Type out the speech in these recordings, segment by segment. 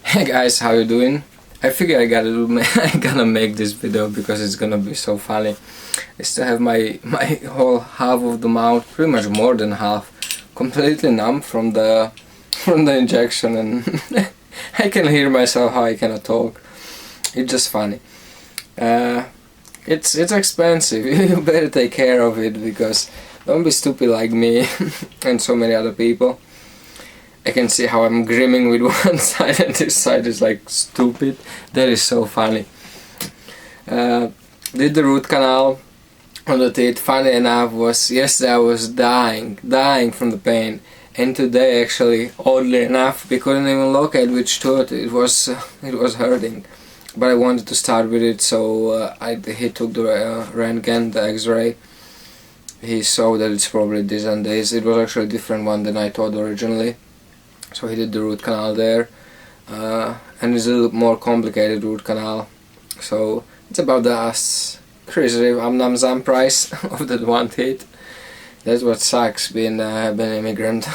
Hey guys, how you doing? I figure I gotta make this video because it's gonna be so funny. I still have my whole half of the mouth, pretty much more than half, completely numb from the injection, and I can hear myself how I cannot talk. It's just funny. It's expensive. You better take care of it, because don't be stupid like me and so many other people. I can see how I'm grinning with one side and this side is like stupid. That is so funny. Did the root canal on the teeth. Funny enough, yesterday I was dying from the pain, and today actually, oddly enough, we couldn't even locate which tooth it was hurting. But I wanted to start with it, so he took the röntgen, the X-ray. He saw that it's probably this and this. It was actually a different one than I thought originally. So he did the root canal there, and it's a little more complicated root canal. So it's about the crazy numb price of that one teeth. That's what sucks being an immigrant.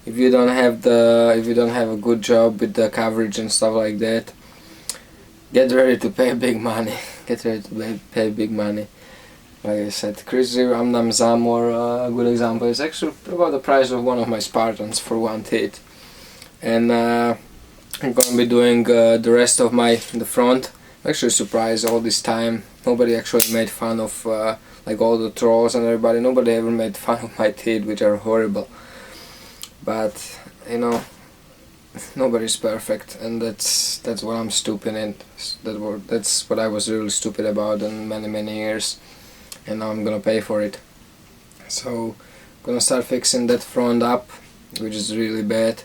If you don't have a good job with the coverage and stuff like that, get ready to pay big money. Get ready to pay big money. Like I said, crazy numb, or a good example, is actually about the price of one of my Spartans for one teeth. And I'm gonna be doing the rest of the front. I'm actually surprised all this time nobody actually made fun of like all the trolls and everybody. Nobody ever made fun of my teeth, which are horrible. But you know, nobody's perfect, and that's what I'm stupid in. That's what I was really stupid about in many years. And now I'm gonna pay for it. So I'm gonna start fixing that front up, which is really bad,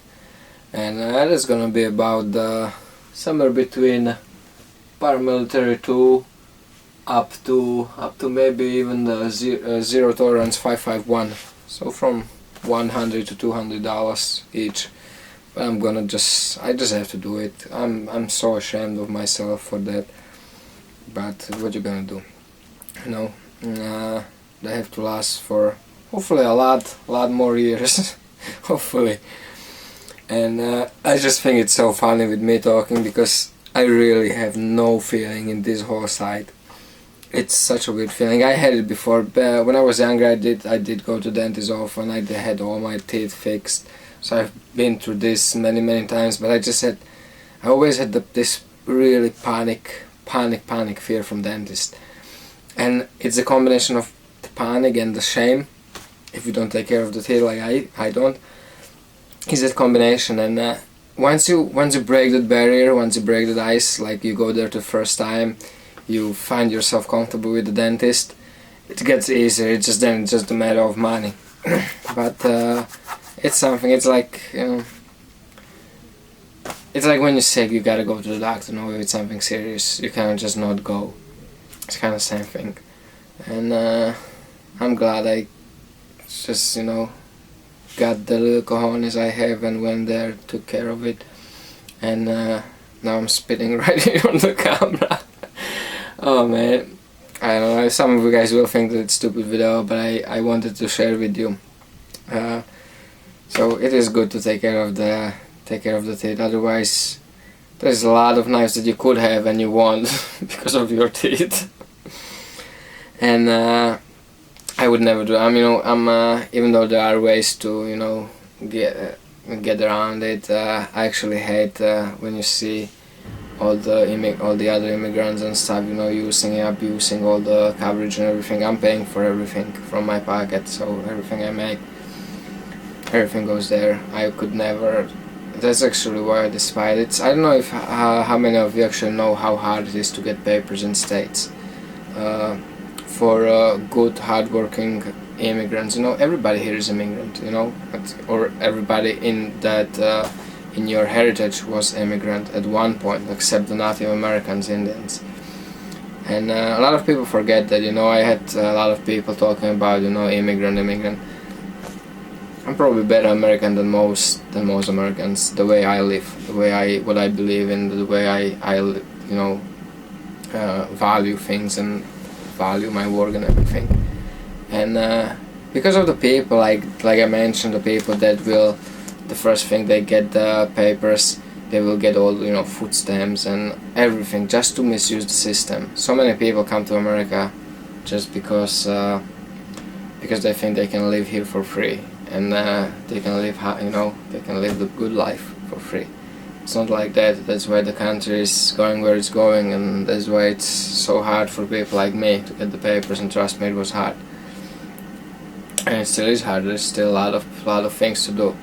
and that's gonna be about somewhere between paramilitary 2 up to maybe even the zero tolerance 551. So from $100 to $200 each. But I just have to do it. I'm so ashamed of myself for that. But what you gonna do? You know. They have to last for hopefully a lot more years. Hopefully. And I just think it's so funny with me talking, because I really have no feeling in this whole side. It's such a weird feeling. I had it before. When I was younger, I did go to dentist often. I had all my teeth fixed. So I've been through this many times. But I always had this really panic fear from dentist. And it's a combination of the panic and the shame if you don't take care of the teeth, like I don't. It's that combination, and once you break that barrier, once you break that ice, like you go there the first time, you find yourself comfortable with the dentist, it gets easier. It's just a matter of money. But it's something. It's like, you know, it's like when you're sick, you gotta go to the doctor. No, if it's something serious, you can't just not go. It's kind of same thing, and I'm glad I just, you know, got the little cojones I have and went there, took care of it, and now I'm spitting right here on the camera. Oh man, I don't know, some of you guys will think that it's a stupid video, but I wanted to share with you. So it is good to take care of the teeth, otherwise there's a lot of knives that you could have and you won't because of your teeth. And I would never do. Even though there are ways to, you know, get around it. I actually hate when you see all the other immigrants and stuff, you know, abusing all the coverage and everything. I'm paying for everything from my pocket, so everything I make, everything goes there. I could never. That's actually why I despise it. I don't know if how many of you actually know how hard it is to get papers in States. For good, hardworking immigrants, you know, everybody here is immigrant, you know, or everybody in your heritage was immigrant at one point, except the Native Americans, Indians. And a lot of people forget that, you know. I had a lot of people talking about, you know, immigrant. I'm probably better American than most Americans. The way I live, what I believe in, the way I you know, value things and value my work and everything. And because of the people, like I mentioned, the people that will, the first thing they get the papers, they will get all, you know, food stamps and everything just to misuse the system. So many people come to America just because they think they can live here for free, and they can live, you know, they can live the good life for free. It's not like that. That's why the country is going where it's going, and that's why it's so hard for people like me to get the papers. And trust me, it was hard, and it still is hard. There's still a lot of things to do,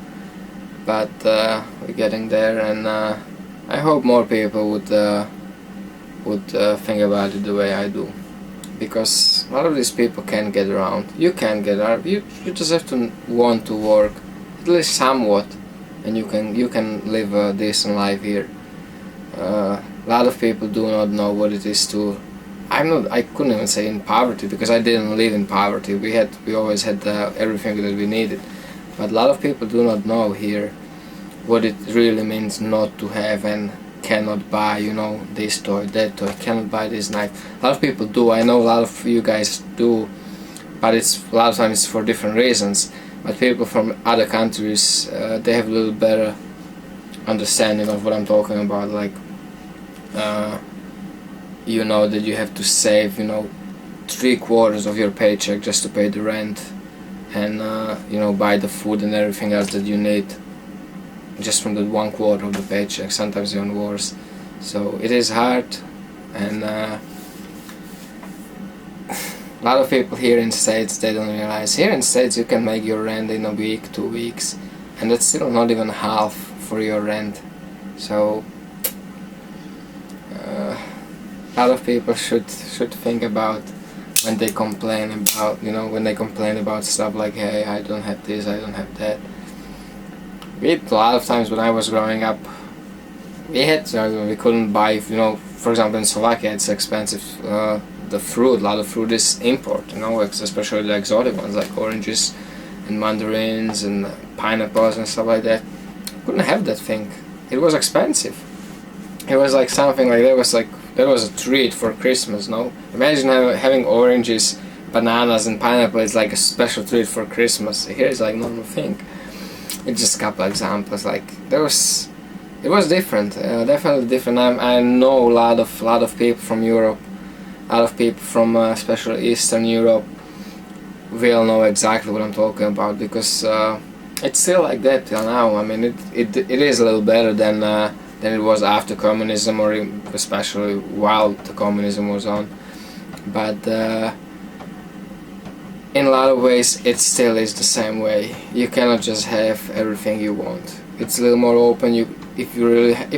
but we're getting there, and I hope more people would think about it the way I do, because a lot of these people can't get around. You can't get around. You just have to want to work, at least somewhat, and you can live a decent life here. A lot of people do not know what it is to. I couldn't even say in poverty, because I didn't live in poverty. We always had everything that we needed, but a lot of people do not know here what it really means not to have and cannot buy, you know, this toy, that toy, cannot buy this knife. A lot of people do. I know a lot of you guys do, but it's a lot of times for different reasons. But people from other countries, they have a little better understanding of what I'm talking about. Like, you know that you have to save, you know, 3/4 of your paycheck just to pay the rent, and you know, buy the food and everything else that you need, just from the 1/4 of the paycheck, sometimes even worse. So it is hard, and a lot of people here in States, they don't realize. Here in States you can make your rent in a week, 2 weeks, and that's still not even half for your rent. So a lot of people should think about when they complain about, you know, when they complain about stuff like, hey, I don't have this, I don't have that. A lot of times when I was growing up, we couldn't buy, you know, for example in Slovakia it's expensive, the fruit, a lot of fruit is import, you know, especially the exotic ones like oranges and mandarins and pineapples and stuff like that. Couldn't have that thing. It was expensive. It was like something like that was a treat for Christmas, no? Imagine having oranges, bananas and pineapple is like a special treat for Christmas. Here it's like normal thing. It's just a couple of examples. Like it was different, definitely different. I know a lot of people from Europe, a lot of people from especially Eastern Europe will know exactly what I'm talking about, because it's still like that till now. I mean, it is a little better than it was after communism, or especially while the communism was on. But in a lot of ways it still is the same way. You cannot just have everything you want. It's a little more open. If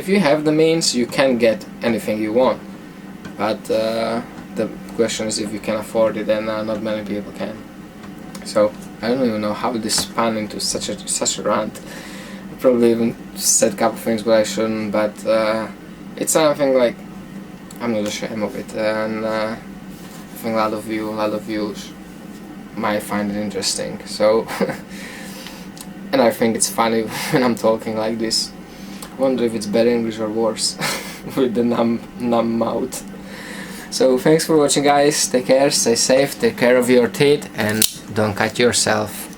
you have the means, you can get anything you want. But the question is if you can afford it, and not many people can. So I don't even know how this spun into such a rant. I probably even said a couple of things but I shouldn't. But it's something like I'm not ashamed of it, and I think a lot of you might find it interesting. So and I think it's funny when I'm talking like this. I wonder if it's better English or worse with the numb mouth. So thanks for watching, guys. Take care, stay safe, take care of your teeth, and don't cut yourself.